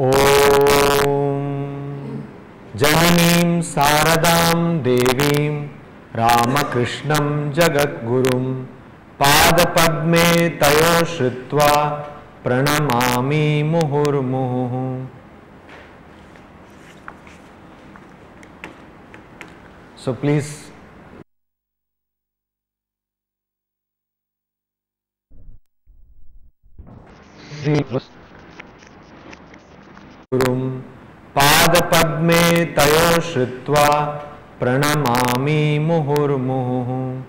Om Jananim Saradam Devim Ramakrishnam Jagadgurum Padapadme Tayo Shritva Pranamami Muhurmuhu. So please Gurum Padapadme Tayo Shritva Pranamami Muhurmuhu.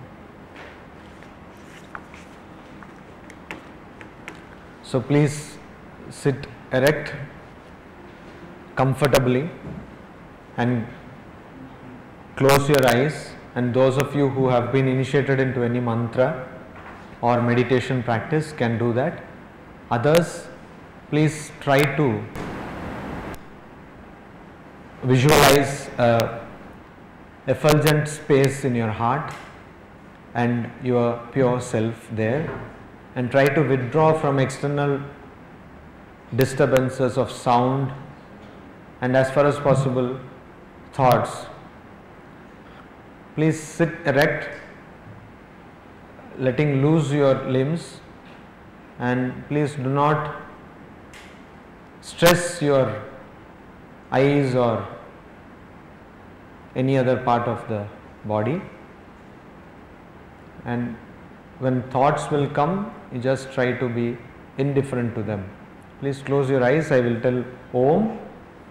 So please sit erect comfortably and close your eyes, and those of you who have been initiated into any mantra or meditation practice can do that. Others, please try to visualize a effulgent space in your heart and your pure self there, and try to withdraw from external disturbances of sound and, as far as possible, thoughts. Please sit erect, letting loose your limbs, and please do not stress your eyes or any other part of the body. And when thoughts will come, you just try to be indifferent to them. Please close your eyes. I will tell Om,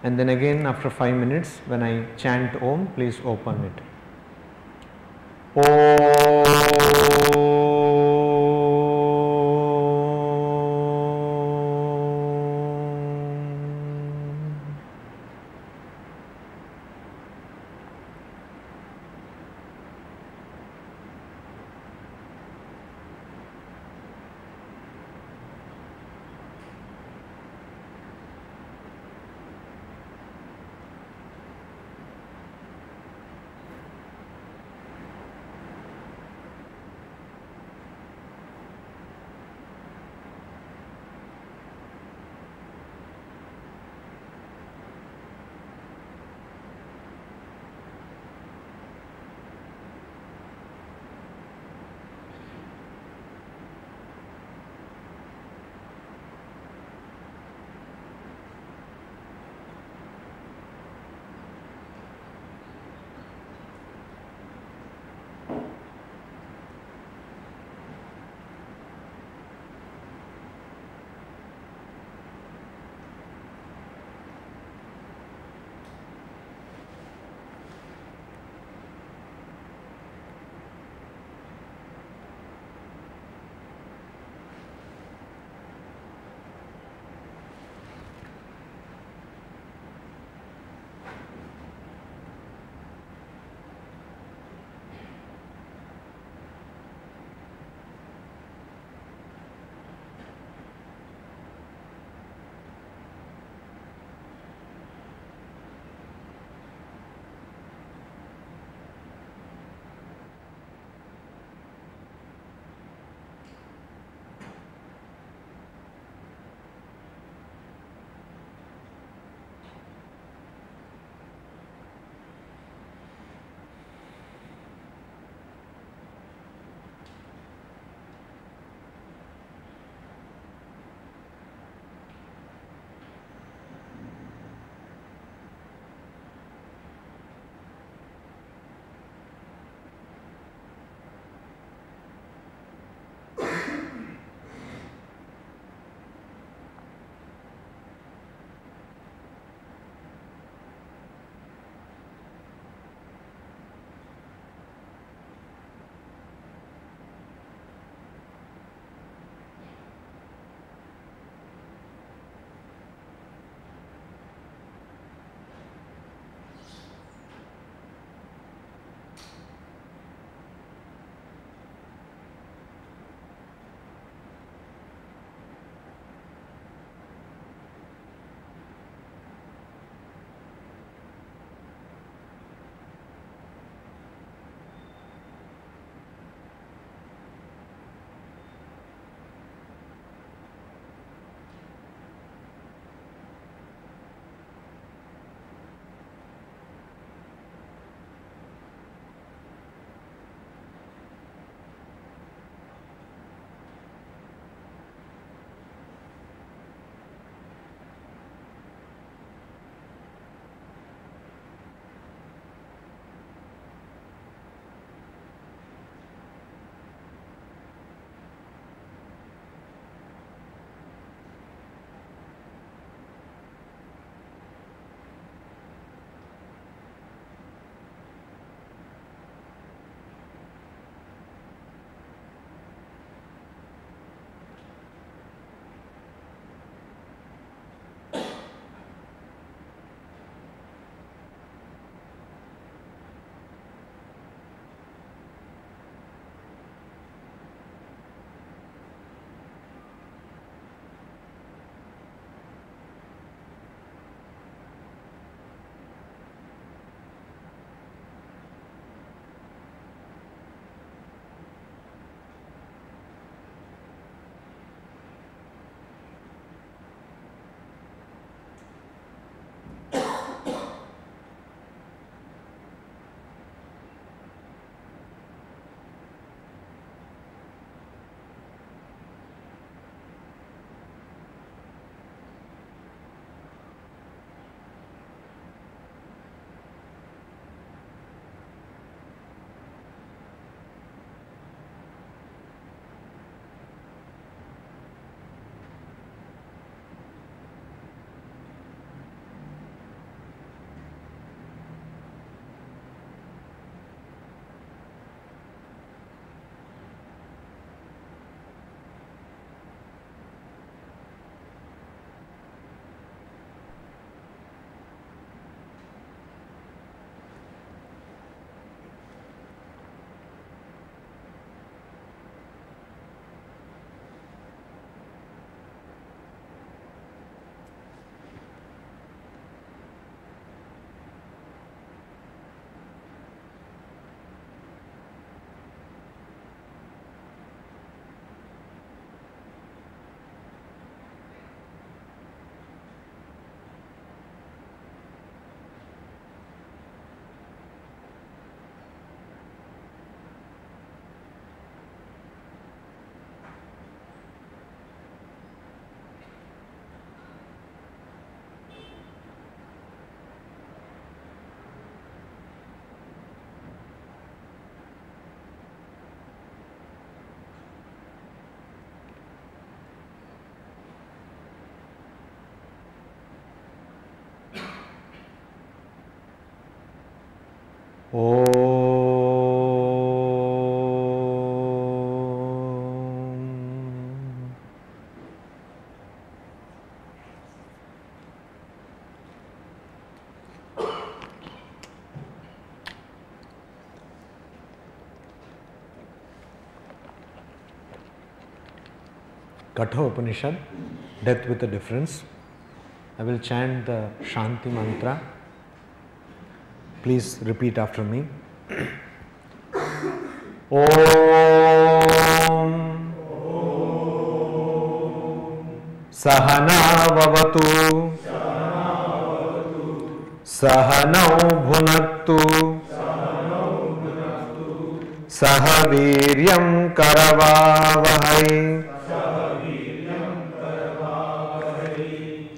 and then again after 5 minutes when I chant Om, please open it. Om. Katha Upanishad, Death with a Difference. I will chant the Shanti mantra. Please repeat after me. Om Sahana Vavatu Sahanau Bhunaktu Sahaviryam Karavavahai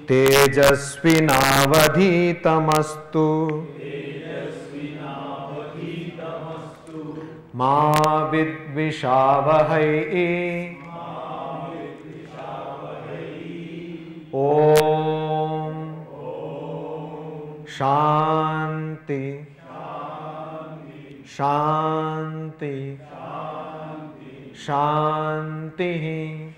Tejasvinavadhitamastu Ma vidvishavahai Om Shanti Shanti Shanti.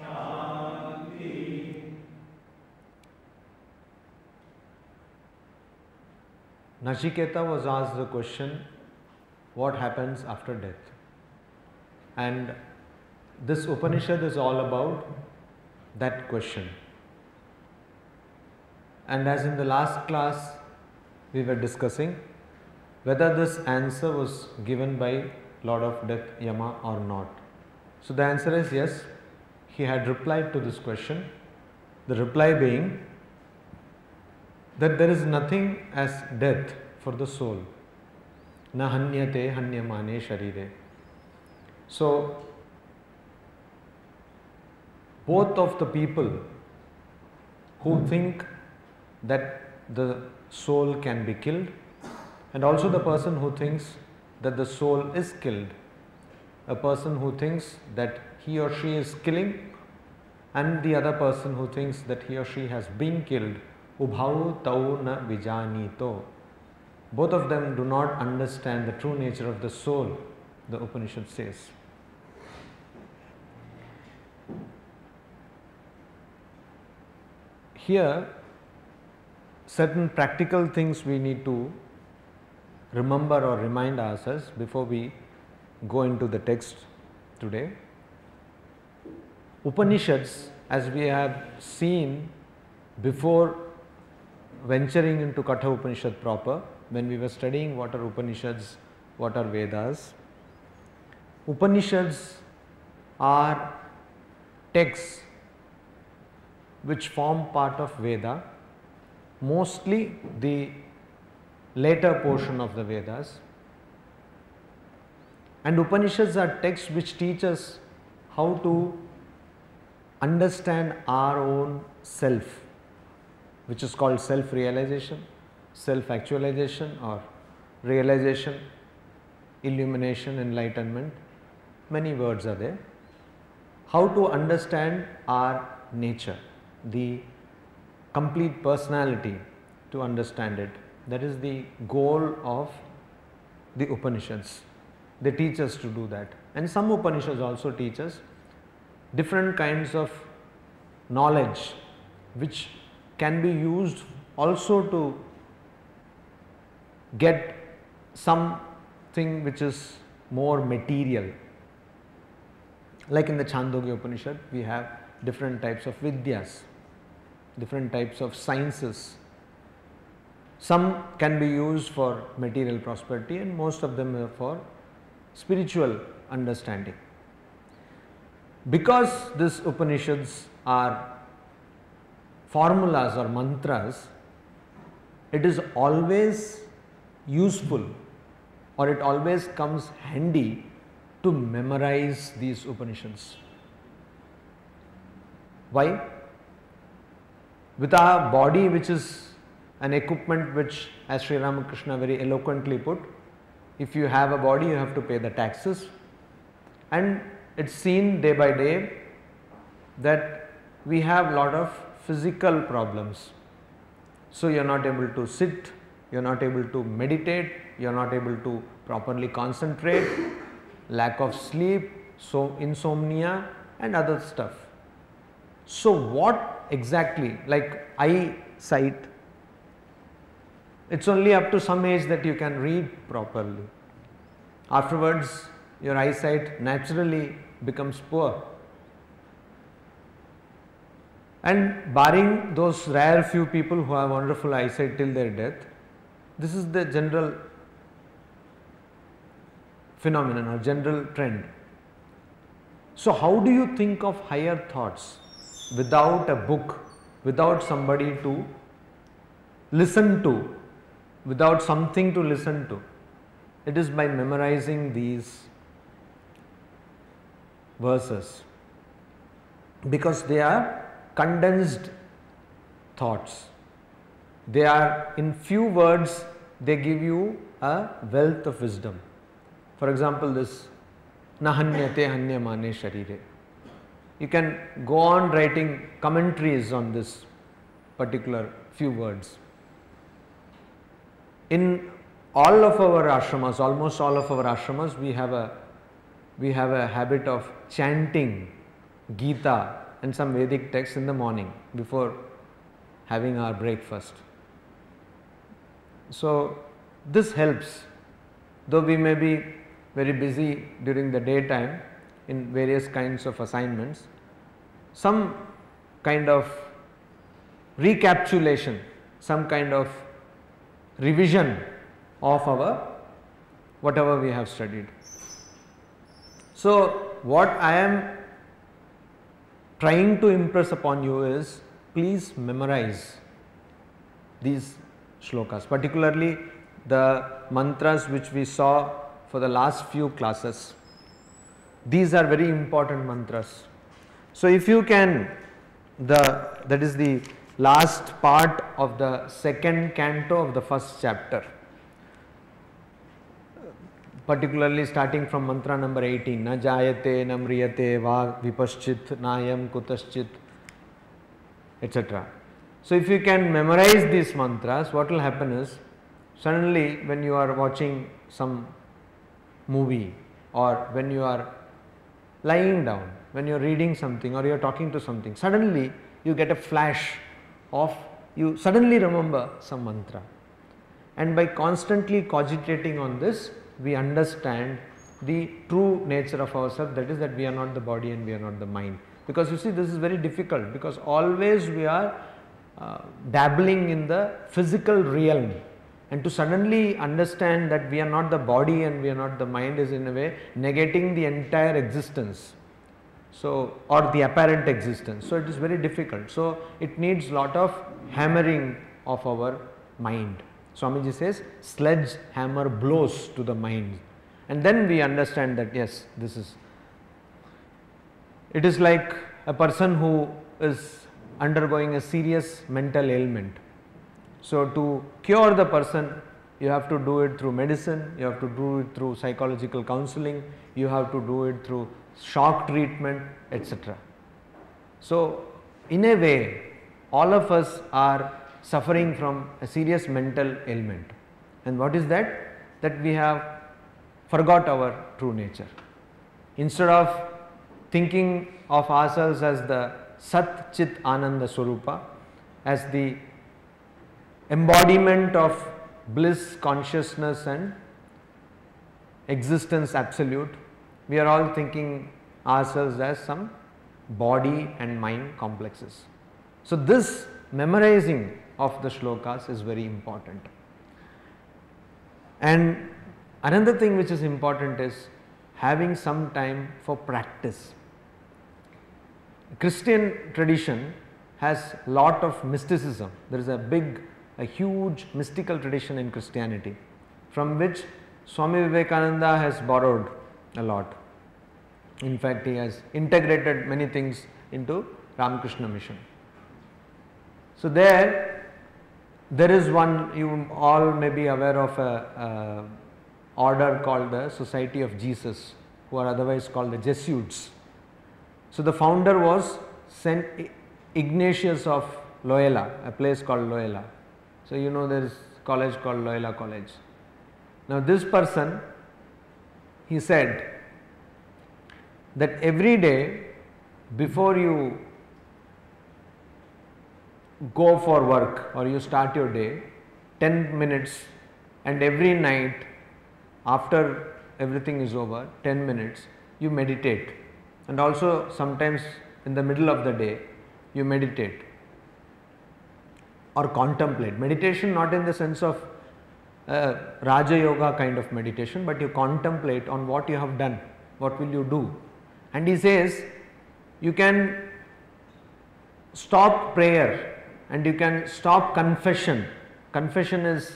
Nachiketa was asked the question, what happens after death? And this Upanishad is all about that question. And as in the last class we were discussing whether this answer was given by Lord of Death Yama or not. So the answer is yes, he had replied to this question. The reply being that there is nothing as death for the soul. Na hanyate hanyamane sharire. So both of the people who think that the soul can be killed, and also the person who thinks that the soul is killed, a person who thinks that he or she is killing, and the other person who thinks that he or she has been killed, ubhau tau na vijanito. Both of them do not understand the true nature of the soul, the Upanishad says. Here, certain practical things we need to remember or remind ourselves before we go into the text today. Upanishads, as we have seen before venturing into Katha Upanishad proper, when we were studying what are Upanishads, what are Vedas. Upanishads are texts which form part of Veda, mostly the later portion of the Vedas. And Upanishads are texts which teach us how to understand our own self, which is called self-realization, self-actualization or realization, illumination, enlightenment. Many words are there. How to understand our nature, the complete personality, to understand it. That is the goal of the Upanishads. They teach us to do that. And some Upanishads also teach us different kinds of knowledge which can be used also to get something which is more material. Like in the Chandogya Upanishad, we have different types of vidyas, different types of sciences. Some can be used for material prosperity and most of them are for spiritual understanding. Because these Upanishads are formulas or mantras, it is always useful or it always comes handy to memorize these Upanishads. Why? With our body, which is an equipment which, as Sri Ramakrishna very eloquently put, if you have a body, you have to pay the taxes, and it's seen day by day that we have a lot of physical problems. So you are not able to sit, you are not able to meditate, you are not able to properly concentrate, lack of sleep, so insomnia and other stuff. So what exactly, like eyesight, it's only up to some age that you can read properly. Afterwards, your eyesight naturally becomes poor. And barring those rare few people who have wonderful eyesight till their death, this is the general phenomenon or general trend. So how do you think of higher thoughts without a book, without somebody to listen to, without something to listen to? It is by memorizing these verses, because they are condensed thoughts. They are in few words, they give you a wealth of wisdom. For example, this Nahanyate hanyamane sharire. You can go on writing commentaries on this particular few words. In all of our ashramas, almost all of our ashramas, we have a habit of chanting Gita and some Vedic texts in the morning before having our breakfast. So this helps, though we may be very busy during the daytime in various kinds of assignments, some kind of recapitulation, some kind of revision of our whatever we have studied. So what I am trying to impress upon you is, please memorize these shlokas, particularly the mantras which we saw for the last few classes. These are very important mantras. So if you can, that is the last part of the second canto of the first chapter, particularly starting from mantra number 18, na jayate na mriyate va vipaschit nayam kutaschit, etc. So if you can memorize these mantras, what will happen is, suddenly when you are watching some movie, or when you are lying down, when you are reading something or you are talking to something, suddenly you get a flash of, you suddenly remember some mantra. And by constantly cogitating on this, we understand the true nature of ourselves, that is that we are not the body and we are not the mind. Because you see, this is very difficult, because always we are dabbling in the physical realm, and to suddenly understand that we are not the body and we are not the mind is in a way negating the entire existence, so, or the apparent existence. So it is very difficult. So it needs lot of hammering of our mind. Swamiji says, sledgehammer blows to the mind, and then we understand that yes, this is, it is like a person who is undergoing a serious mental ailment. So to cure the person, you have to do it through medicine, you have to do it through psychological counseling, you have to do it through shock treatment, etc. So in a way, all of us are suffering from a serious mental ailment. And what is that? That we have forgot our true nature. Instead of thinking of ourselves as the Sat Chit Ananda Swarupa, as the embodiment of bliss, consciousness and existence absolute, we are all thinking ourselves as some body and mind complexes. So this memorizing of the shlokas is very important. And another thing which is important is having some time for practice. Christian tradition has lot of mysticism. There is a huge mystical tradition in Christianity, from which Swami Vivekananda has borrowed a lot. In fact, he has integrated many things into Ramakrishna mission. So there is one, you all may be aware of a order called the Society of Jesus, who are otherwise called the Jesuits. So the founder was Saint Ignatius of Loyola, a place called Loyola. So you know there is college called Loyola College. Now this person, he said that every day before you go for work or you start your day, 10 minutes, and every night after everything is over, 10 minutes, you meditate. And also sometimes in the middle of the day, you meditate or contemplate. Meditation not in the sense of Raja Yoga kind of meditation, but you contemplate on what you have done, what will you do. And he says you can stop prayer and you can stop confession. Confession is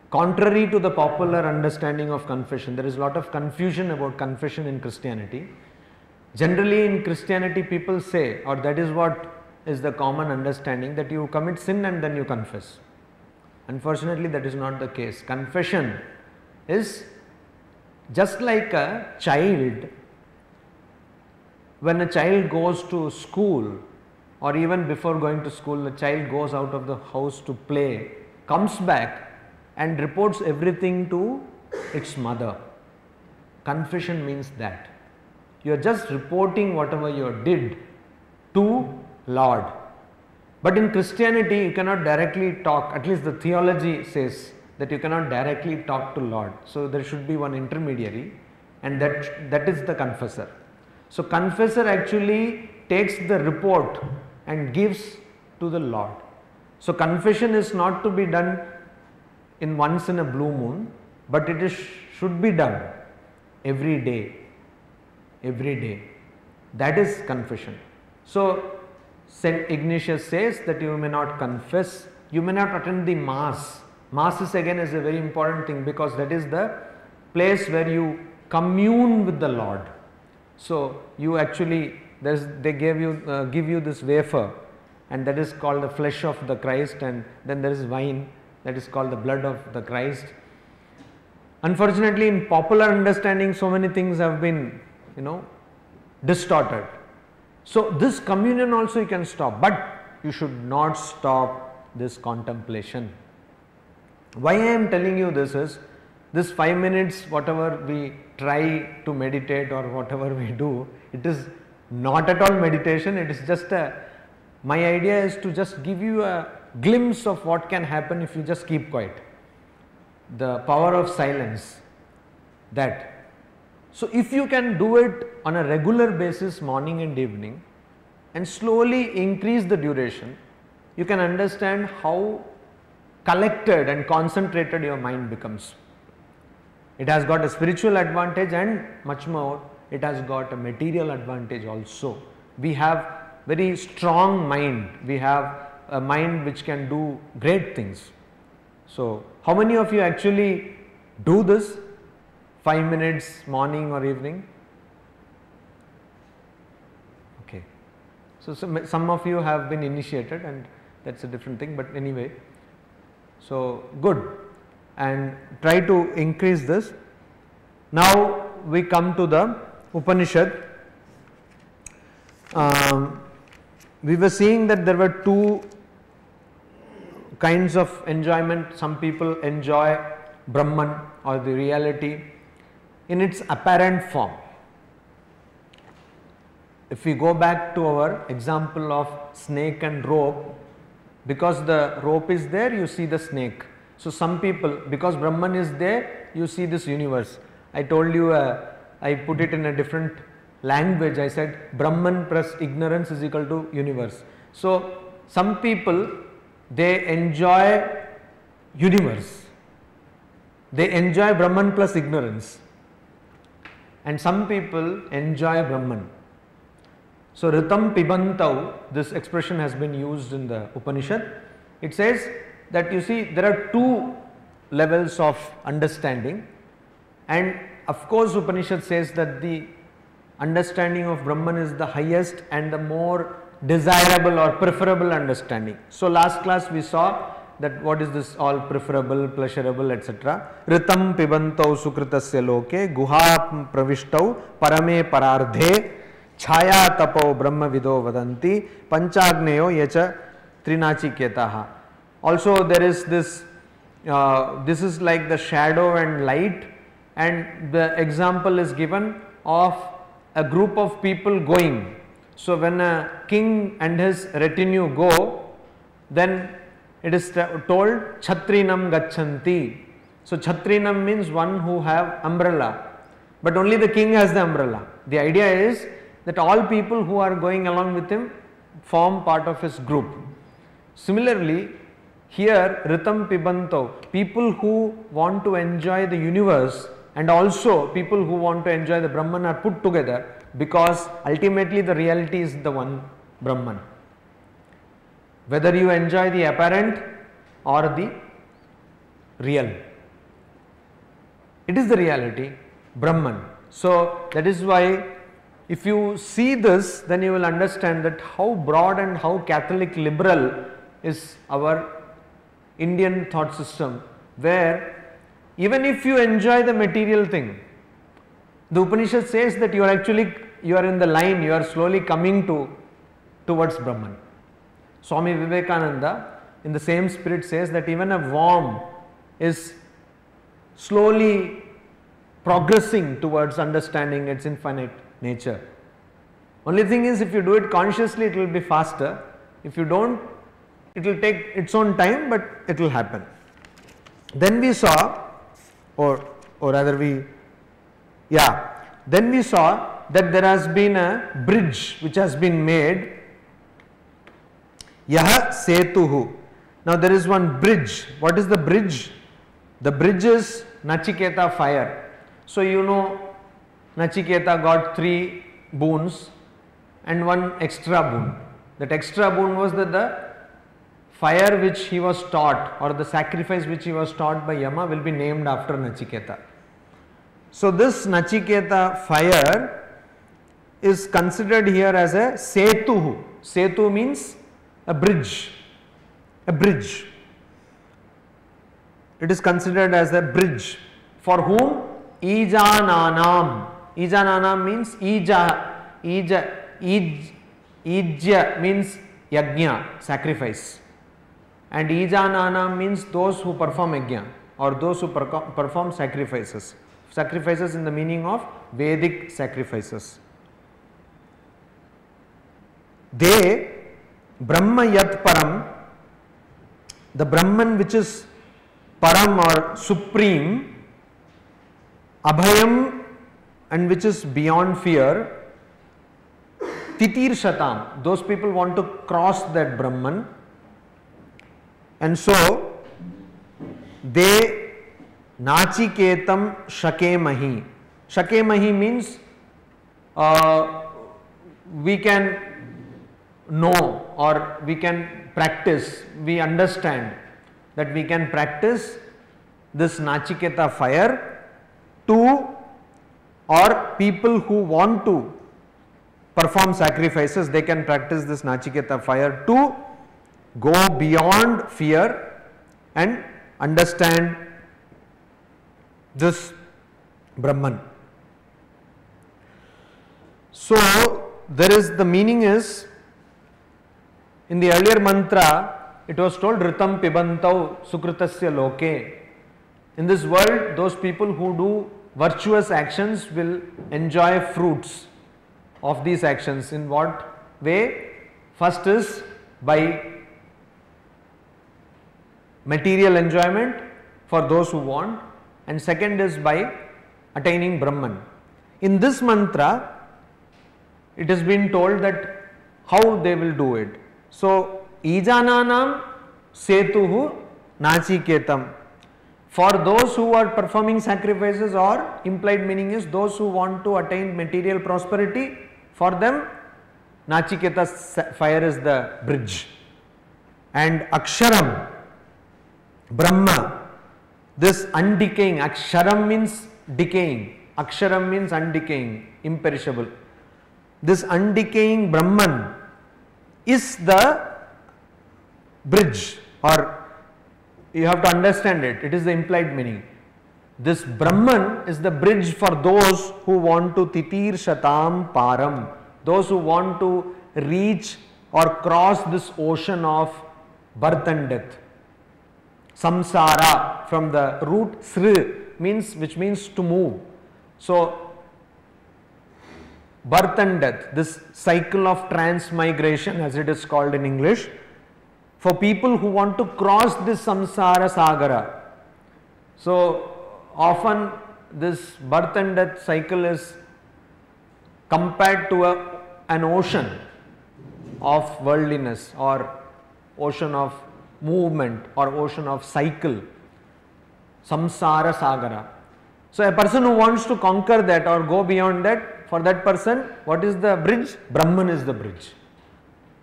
contrary to the popular understanding of confession. There is a lot of confusion about confession in Christianity. Generally in Christianity people say, or that is what is the common understanding, that you commit sin and then you confess. Unfortunately, that is not the case. Confession is just like a child. When a child goes to school, or even before going to school, the child goes out of the house to play, comes back and reports everything to its mother. Confession means that. You are just reporting whatever you did to Lord. But in Christianity, you cannot directly talk, at least the theology says that you cannot directly talk to Lord. So there should be one intermediary, and that is the confessor. So confessor actually takes the report and gives to the Lord. So confession is not to be done in once in a blue moon, but it is should be done every day. Every day. That is confession. So St. Ignatius says that you may not confess, you may not attend the Mass. Mass is again is a very important thing, because that is the place where you commune with the Lord. So you actually, they give you this wafer, and that is called the flesh of the Christ, and then there is wine, that is called the blood of the Christ. Unfortunately, in popular understanding, so many things have been, distorted. So this communion also you can stop, but you should not stop this contemplation. Why I am telling you this is, this 5 minutes whatever we try to meditate or whatever we do, it is not at all meditation, it is just my idea is to just give you a glimpse of what can happen if you just keep quiet. The power of silence, that. So if you can do it on a regular basis, morning and evening, and slowly increase the duration, you can understand how collected and concentrated your mind becomes. It has got a spiritual advantage, and much more, it has got a material advantage also. We have very strong mind, we have a mind which can do great things. So how many of you actually do this 5 minutes morning or evening? Okay. So some of you have been initiated, and that's a different thing, but anyway. So good, and try to increase this. Now we come to the Upanishad. We were seeing that there were two kinds of enjoyment. Some people enjoy Brahman, or the reality, in its apparent form. If we go back to our example of snake and rope, because the rope is there, you see the snake. So some people, because Brahman is there, you see this universe. I told you, I put it in a different language. I said Brahman plus ignorance is equal to universe. So some people, they enjoy universe, they enjoy Brahman plus ignorance, and some people enjoy Brahman. So Ritam Pibantau, this expression has been used in the Upanishad. It says that, you see, there are two levels of understanding, and of course Upanishad says that the understanding of Brahman is the highest and the more desirable or preferable understanding. So last class we saw that what is this all preferable, pleasurable, etc. Ritam pibantau sukritasya loke guha pravishtau parame parardhe chaya tapo brahma vido vadanti panchagneyo yacha trinachiketaha. Also there is this, this is like the shadow and light, and the example is given of a group of people going. So when a king and his retinue go, then it is told Chhatrinam Gachanti. So Chhatrinam means one who have umbrella, but only the king has the umbrella. The idea is that all people who are going along with him form part of his group. Similarly, here Ritam Pibanto, people who want to enjoy the universe and also people who want to enjoy the Brahman are put together, because ultimately the reality is the one Brahman. Whether you enjoy the apparent or the real, it is the reality, Brahman. So that is why if you see this, then you will understand that how broad and how Catholic liberal is our Indian thought system, where even if you enjoy the material thing, the Upanishad says that you are in the line, you are slowly coming towards Brahman. Swami Vivekananda in the same spirit says that even a worm is slowly progressing towards understanding its infinite nature. Only thing is, if you do it consciously, it will be faster. If you don't, it will take its own time, but it will happen. Then we saw, then we saw that there has been a bridge which has been made. Yaha Setuhu. Now there is one bridge. What is the bridge? The bridge is Nachiketa fire. So you know Nachiketa got 3 boons and 1 extra boon. That extra boon was that the fire which he was taught, or the sacrifice which he was taught by Yama, will be named after Nachiketa. So this Nachiketa fire is considered here as a Setuhu. Setu means a bridge. A bridge. It is considered as a bridge. For whom? Ijananam. Ijananam means Ijya means yajna, sacrifice. And Ijananam means those who perform yajna, or those who perform sacrifices. Sacrifices in the meaning of Vedic sacrifices. They Brahma Yat Param, the Brahman which is Param or supreme, Abhayam, and which is beyond fear, Titir Shatam, those people want to cross that Brahman, and so they Nachiketam Shakemahi. Shakemahi means we can know, or we can practice, we understand that we can practice this Nachiketa fire to, or people who want to perform sacrifices, they can practice this Nachiketa fire to go beyond fear and understand this Brahman. So there is, the meaning is, in the earlier mantra it was told Ritam Pibantau Sukritasya Loke. In this world, those people who do virtuous actions will enjoy fruits of these actions. In what way? First is by material enjoyment for those who want, and second is by attaining Brahman. In this mantra, it has been told that how they will do it. So, Ijananam Setuhu Nachiketam. For those who are performing sacrifices, or implied meaning is those who want to attain material prosperity, for them Nachiketa fire is the bridge. And Aksharam, Brahma, this undecaying, Aksharam means decaying, Aksharam means undecaying, imperishable. This undecaying Brahman is the bridge, or you have to understand it, it is the implied meaning. This Brahman is the bridge for those who want to Titir Shatam Param, those who want to reach or cross this ocean of birth and death. Samsara, from the root Sri, means, which means to move. So birth and death, this cycle of transmigration as it is called in English, for people who want to cross this samsara sagara. So often this birth and death cycle is compared to an ocean of worldliness or ocean of movement or ocean of cycle, samsara sagara. So a person who wants to conquer that or go beyond that, for that person, what is the bridge? Brahman is the bridge.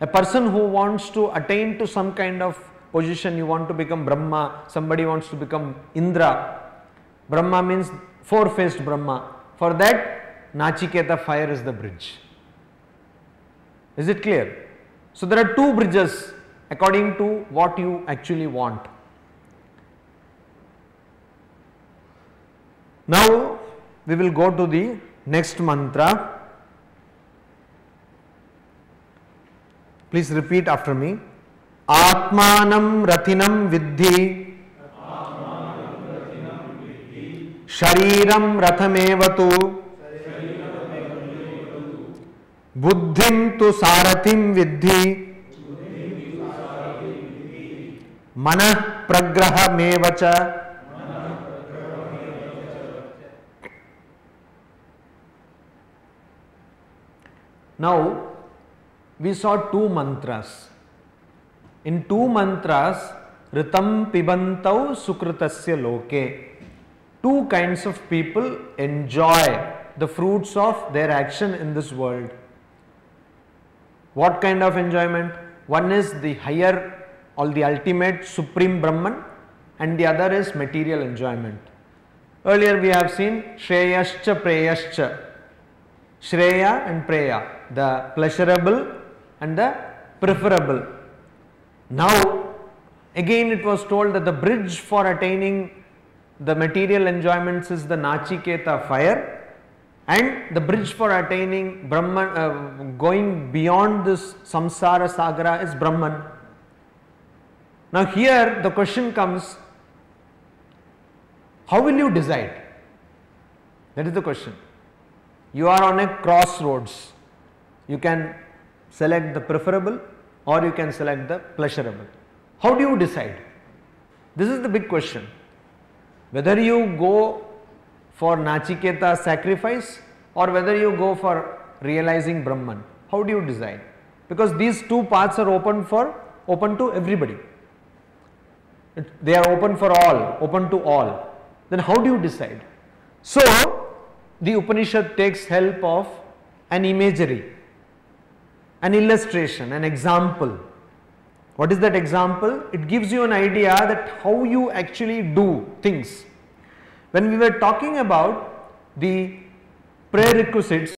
A person who wants to attain to some kind of position, you want to become Brahma, somebody wants to become Indra. Brahma means four-faced Brahma. For that, Nachiketa fire is the bridge. Is it clear? So there are two bridges according to what you actually want. Now we will go to the next mantra. Please repeat after me. Atmanam rathinam vidhi Shariram rathamevatu Buddhim tu sarathim vidhi Manah pragraha mevacha. Now we saw two mantras. In two mantras, Ritam pibantau sukritasya loke. Two kinds of people enjoy the fruits of their action in this world. What kind of enjoyment? One is the higher or the ultimate supreme Brahman, and the other is material enjoyment. Earlier we have seen Shreyascha Preyascha. Shreya and Preya, the pleasurable and the preferable. Now again it was told that the bridge for attaining the material enjoyments is the Nachiketa fire, and the bridge for attaining Brahman, going beyond this samsara sagara, is Brahman. Now here the question comes, how will you decide? That is the question. You are on a crossroads. You can select the preferable or you can select the pleasurable. How do you decide? This is the big question. Whether you go for Nachiketa sacrifice or whether you go for realizing Brahman. How do you decide? Because these two paths are open to everybody. They are open for all, open to all. Then how do you decide? So the Upanishad takes help of an imagery, an illustration, an example. What is that example? It gives you an idea that how you actually do things. When we were talking about the prerequisites